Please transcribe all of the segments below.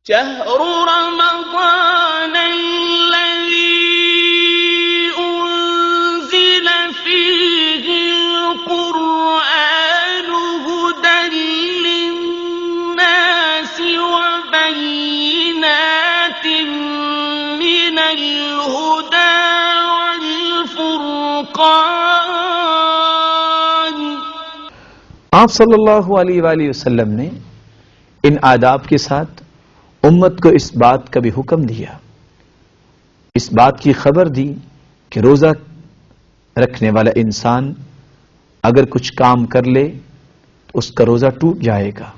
شهر رمضان الذي أنزل فيه القرآن هدى للناس وبينات من الهدى والفرقان. آپ صلی اللہ علیہ وآلہ وسلم نے ان آداب کے ساتھ امت کو اس بات کا بھی حکم دیا، اس بات کی خبر دی کہ روزہ رکھنے والا انسان اگر کچھ کام کر لے تو اس کا روزہ ٹوٹ جائے گا.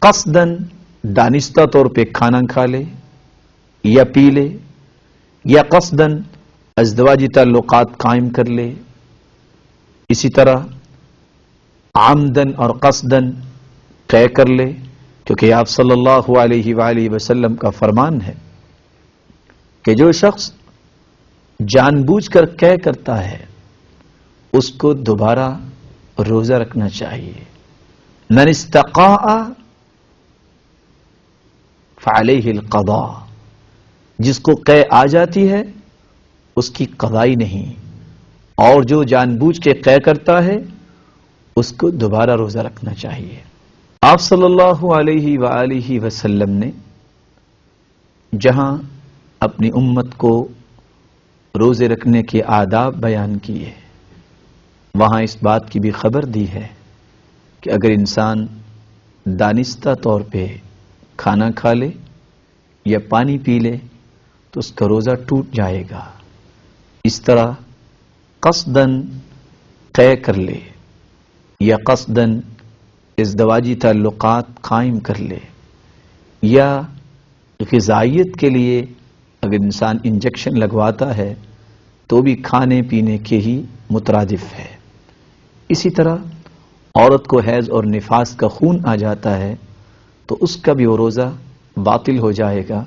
قصدن دانستہ طور پہ کھانا کھا لے یا پی لے، یا قصدن ازدواجی تعلقات قائم کر لے. اسی طرح عمدن اور قصدن قے کر لے، کیونکہ آپ صلی اللہ علیہ وآلہ وسلم کا فرمان ہے کہ جو شخص جان بوجھ کر قے کرتا ہے اس کو دوبارہ روزہ رکھنا چاہیے. من استقاء فعلیہ القضاء، جس کو قے آ جاتی ہے اس کی قضائی نہیں، اور جو جان بوجھ کے قے کرتا ہے اس کو دوبارہ روزہ رکھنا چاہیے. آپ صلی اللہ علیہ وآلہ وسلم نے جہاں اپنی امت کو روزے رکھنے کے آداب بیان کیے، وہاں اس بات کی بھی خبر دی ہے کہ اگر انسان دانستہ طور پہ کھانا کھا لے یا پانی پی لے تو اس کا روزہ ٹوٹ جائے گا. اس طرح قصدن قے کر لے یا قصدن ازدواجی تعلقات قائم کر لے، یا غذائیت کے لیے اگر انسان انجیکشن لگواتا ہے تو بھی کھانے پینے کے ہی مترادف ہے. اسی طرح عورت کو حیض اور نفاس کا خون آ جاتا ہے تو اس کا بھی وہ روزہ باطل ہو جائے گا.